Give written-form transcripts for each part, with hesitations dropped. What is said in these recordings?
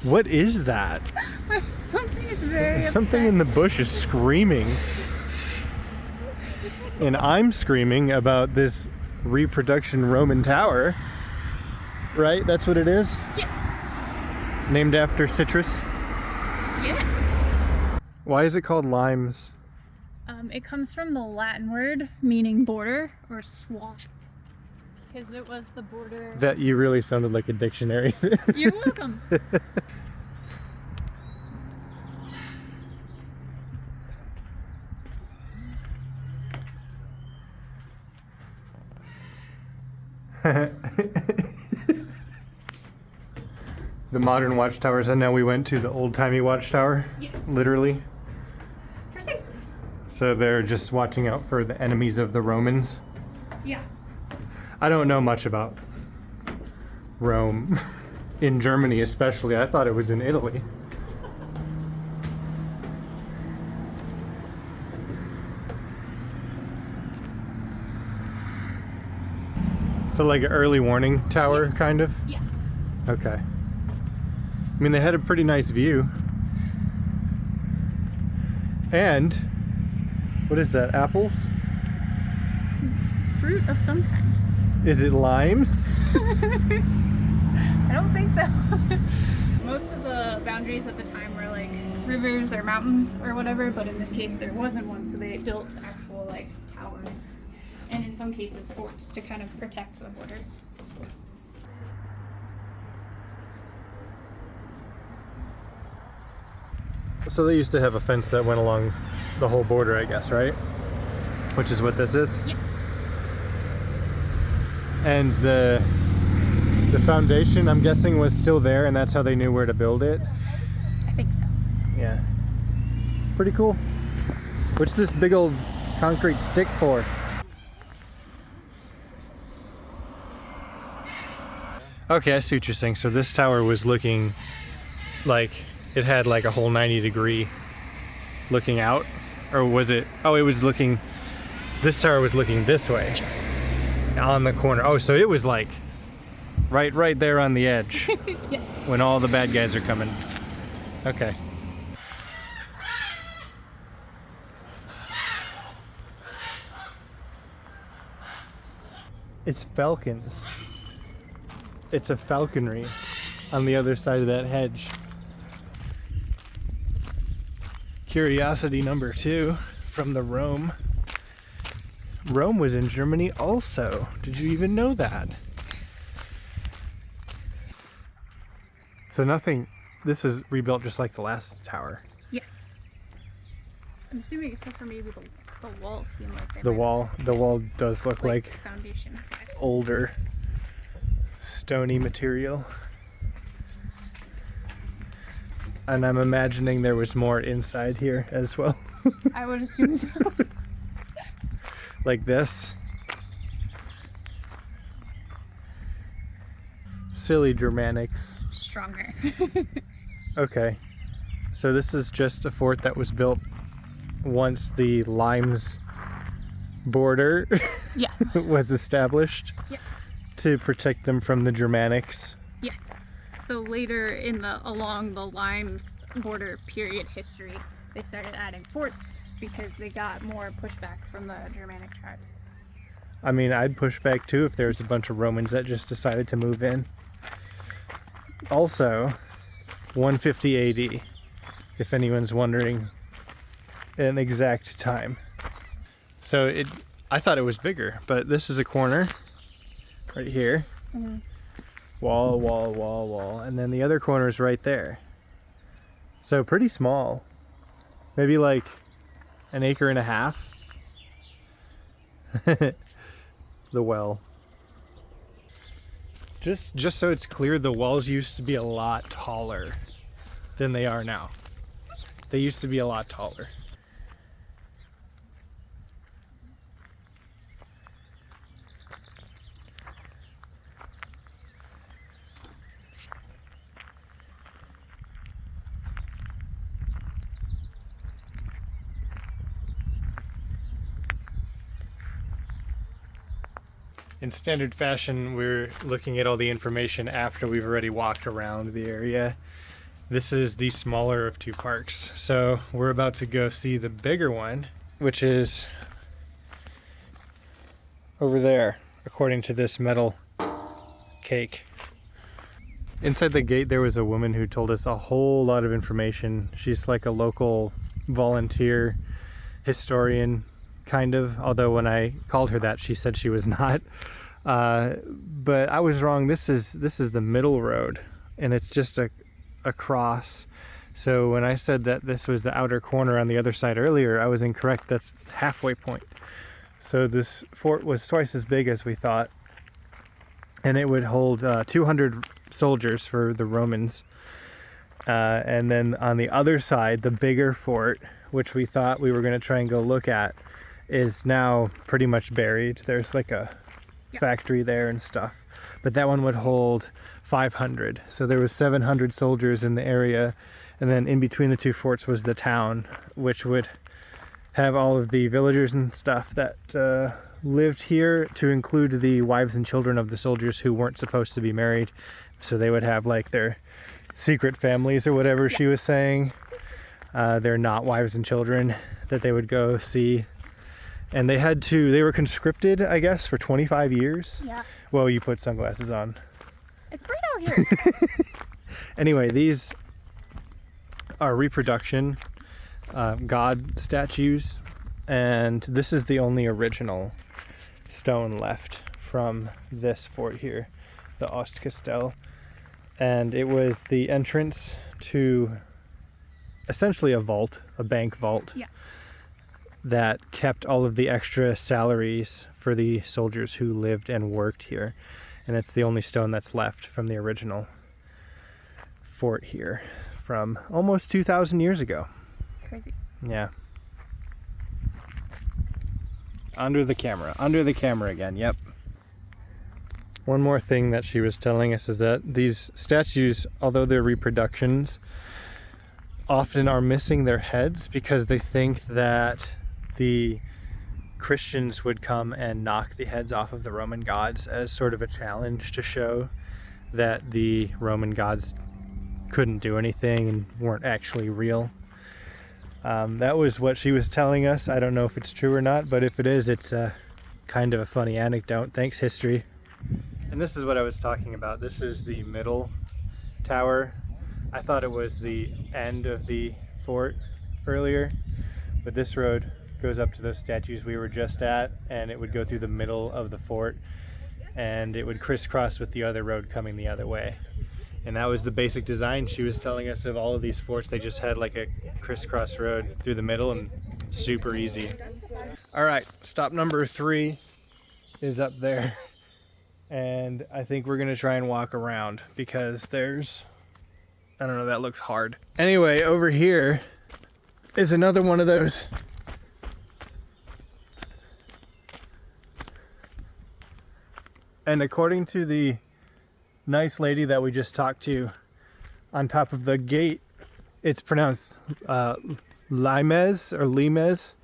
What is that? Something is very Something in the bush is screaming. And I'm screaming about this reproduction Roman tower. Right? That's what it is? Yes. Named after citrus? Yes. Why is it called limes? It comes from the Latin word meaning border or swath. Because it was the border. That you really sounded like a dictionary. You're welcome. The modern watchtowers, and now we went to the old-timey watchtower. Yes. Literally. Precisely. So they're just watching out for the enemies of the Romans. Yeah. I don't know much about Rome. In Germany especially. I thought it was in Italy. So like an early warning tower, Yes. kind of? Yeah. Okay. I mean, they had a pretty nice view. And, what is that, apples? Fruit of some kind. Is it limes? I don't think so. Most of the boundaries at the time were like rivers or mountains or whatever, but in this case there wasn't one, so they built actual like towers and in some cases forts to kind of protect the border. So they used to have a fence that went along the whole border, I guess, right? Which is what this is? Yes. And the foundation, I'm guessing, was still there, and that's how they knew where to build it? I think so. Yeah. Pretty cool. What's this big old concrete stick for? Okay, I see what you're saying. So this tower was looking like it had like a whole 90-degree looking out? Or was it? Oh, it was looking, this tower was looking this way. On the corner. Oh, so it was like right there on the edge. Yeah. When all the bad guys are coming. Okay. It's falcons. It's a falconry on the other side of that hedge. Curiosity number 2 from the Rome. Rome was in Germany also. Did you even know that? So nothing, this is rebuilt just like the last tower. Yes. I'm assuming except for maybe the walls seem like they The might wall does look like foundation. older stony material. And I'm imagining there was more inside here as well. I would assume so. Like this. Silly Germanics. Stronger. Okay. So this is just a fort that was built once the Limes border Yeah. was established Yeah. to protect them from the Germanics. Yes. So later along the Limes border period history, they started adding forts because they got more pushback from the Germanic tribes. I mean, I'd push back too if there was a bunch of Romans that just decided to move in. Also, 150 AD, if anyone's wondering an exact time. So I thought it was bigger, but this is a corner right here. Mm-hmm. Wall, wall, wall, wall. And then the other corner is right there. So pretty small. Maybe like an acre and a half. The well. Just so it's clear, the walls used to be a lot taller than they are now. They used to be a lot taller. In standard fashion, we're looking at all the information after we've already walked around the area. This is the smaller of two parks. So we're about to go see the bigger one, which is over there, according to this metal cake. Inside the gate there was a woman who told us a whole lot of information. She's like a local volunteer historian, kind of, although when I called her that she said she was not. But I was wrong. This is the middle road, and it's just a cross. So when I said that this was the outer corner on the other side earlier, I was incorrect. That's halfway point. So this fort was twice as big as we thought, and it would hold 200 soldiers for the Romans. And then on the other side, the bigger fort, which we thought we were going to try and go look at, is now pretty much buried. There's like a factory there and stuff, but that one would hold 500. So there was 700 soldiers in the area, and then in between the two forts was the town, which would have all of the villagers and stuff that lived here, to include the wives and children of the soldiers who weren't supposed to be married. So they would have like their secret families or whatever she was saying. They're not wives and children that they would go see. And they were conscripted, I guess, for 25 years. Yeah. Well, you put sunglasses on. It's bright out here. Anyway, these are reproduction god statues, and this is the only original stone left from this fort here, the Ostkastell. And it was the entrance to essentially a vault, a bank vault. Yeah. That kept all of the extra salaries for the soldiers who lived and worked here. And it's the only stone that's left from the original fort here from almost 2,000 years ago. It's crazy. Yeah. Under the camera again, yep. One more thing that she was telling us is that these statues, although they're reproductions, often are missing their heads because they think that the Christians would come and knock the heads off of the Roman gods as sort of a challenge to show that the Roman gods couldn't do anything and weren't actually real. That was what she was telling us. I don't know if it's true or not, but if it is, it's a kind of a funny anecdote. Thanks, history. And this is what I was talking about. This is the middle tower. I thought it was the end of the fort earlier, but this road goes up to those statues we were just at, and it would go through the middle of the fort, and it would crisscross with the other road coming the other way. And that was the basic design she was telling us of all of these forts. They just had like a crisscross road through the middle, and super easy. All right, stop number 3 is up there, and I think we're gonna try and walk around because there's, I don't know, that looks hard. Anyway, over here is another one of those And according to the nice lady that we just talked to, on top of the gate, it's pronounced Limes or Limes?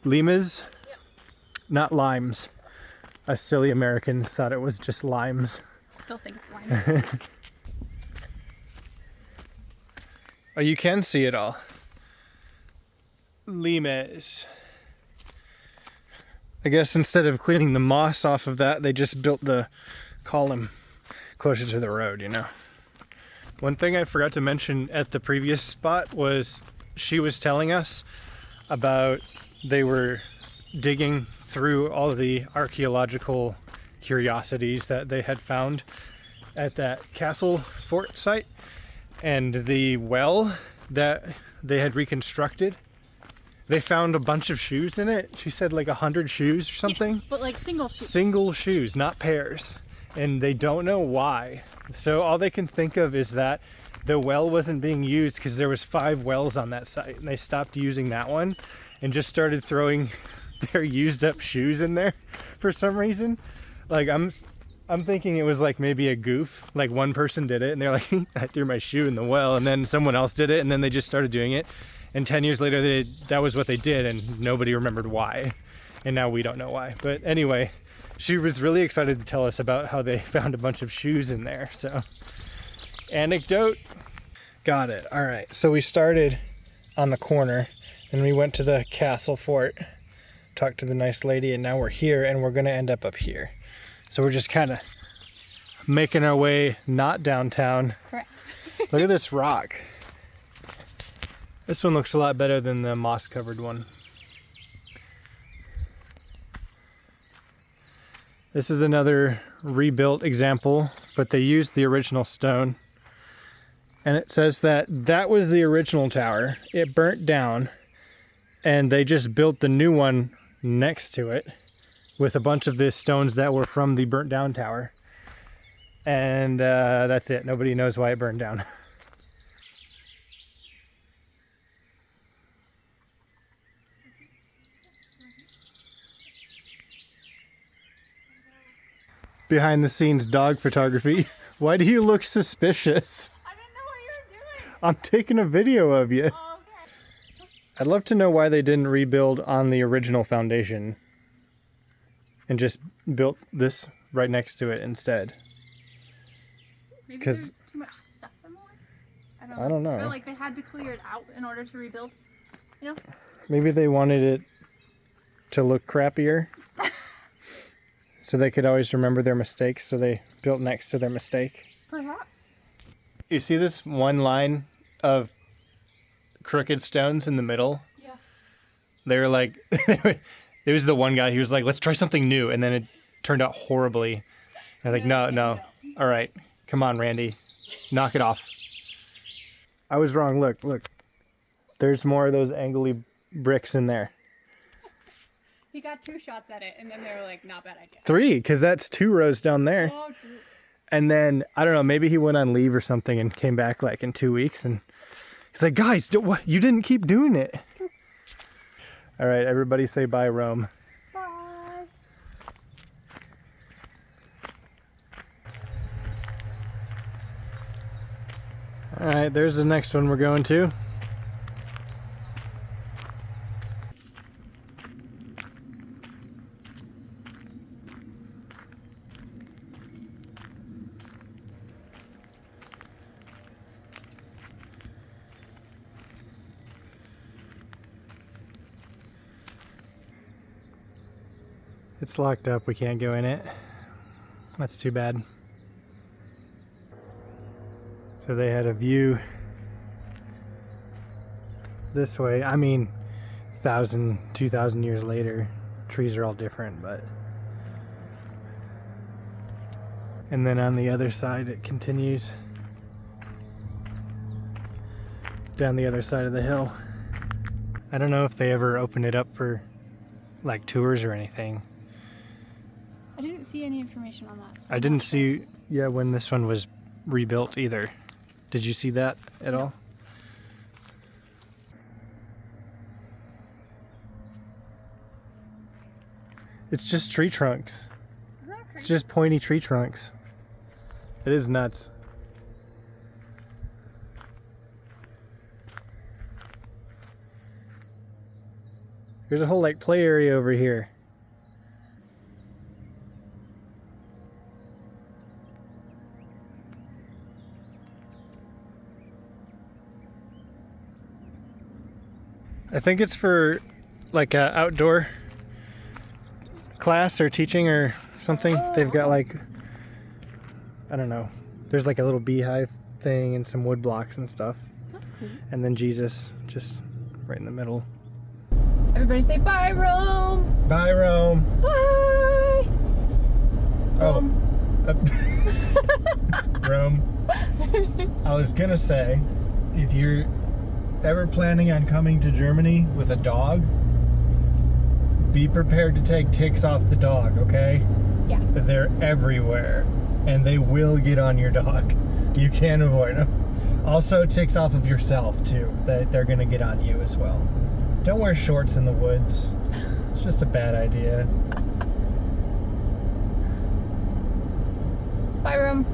Limes? Yep. Not limes. Us silly Americans thought it was just limes. Still think it's limes. Oh, you can see it all. Limes. I guess instead of cleaning the moss off of that, they just built the column closer to the road, you know. One thing I forgot to mention at the previous spot was she was telling us about they were digging through all of the archaeological curiosities that they had found at that castle fort site, and the well that they had reconstructed, they found a bunch of shoes in it. She said like 100 shoes or something. Yes, but like single shoes. Single shoes, not pairs. And they don't know why. So all they can think of is that the well wasn't being used because there was 5 wells on that site, and they stopped using that one and just started throwing their used up shoes in there for some reason. Like I'm thinking it was like maybe a goof, like one person did it and they're like, I threw my shoe in the well, and then someone else did it, and then they just started doing it. And 10 years later, that was what they did, and nobody remembered why. And now we don't know why. But anyway, she was really excited to tell us about how they found a bunch of shoes in there. So, anecdote. Got it. All right. So we started on the corner and we went to the castle fort, talked to the nice lady, and now we're here and we're going to end up here. So we're just kind of making our way not downtown. Correct. Look at this rock. This one looks a lot better than the moss covered one. This is another rebuilt example, but they used the original stone. And it says that that was the original tower. It burnt down and they just built the new one next to it with a bunch of the stones that were from the burnt down tower. And that's it. Nobody knows why it burned down. Behind the scenes dog photography. Why do you look suspicious? I didn't know what you were doing. I'm taking a video of you. Oh, okay. I'd love to know why they didn't rebuild on the original foundation and just built this right next to it instead. Maybe 'Cause- there's too much stuff in the way? I don't know. I feel like they had to clear it out in order to rebuild. You know? Maybe they wanted it to look crappier so they could always remember their mistakes, so they built next to their mistake. Perhaps. You see this one line of crooked stones in the middle? Yeah. They were like, there was the one guy, he was like, let's try something new, and then it turned out horribly. I'm like, no. All right, come on, Randy, knock it off. I was wrong. Look. There's more of those angly bricks in there. He got 2 shots at it, and then they were like, not bad idea. 3, because that's 2 rows down there. Oh, true. And then, I don't know, maybe he went on leave or something and came back like in 2 weeks. And he's like, guys, you didn't keep doing it. All right, everybody say bye, Rome. Bye. All right, there's the next one we're going to. It's locked up, we can't go in it. That's too bad. So they had a view this way. I mean, 1,000, 2,000 years later, trees are all different, but. And then on the other side, it continues down the other side of the hill. I don't know if they ever open it up for like tours or anything. I didn't see any information on that. So I didn't see, when this one was rebuilt either. Did you see that at all? It's just tree trunks. Isn't that crazy? It's just pointy tree trunks. It is nuts. There's a whole like play area over here. I think it's for like a outdoor class or teaching or something. They've got like, I don't know. There's like a little beehive thing and some wood blocks and stuff. That's cool. And then Jesus just right in the middle. Everybody say bye, Rome. Bye, Rome. Bye. Rome. I was gonna say, if you're ever planning on coming to Germany with a dog, be prepared to take ticks off the dog, okay? Yeah. They're everywhere, and they will get on your dog. You can't avoid them. Also, ticks off of yourself, too. They're gonna get on you as well. Don't wear shorts in the woods. It's just a bad idea. Bye, Rome.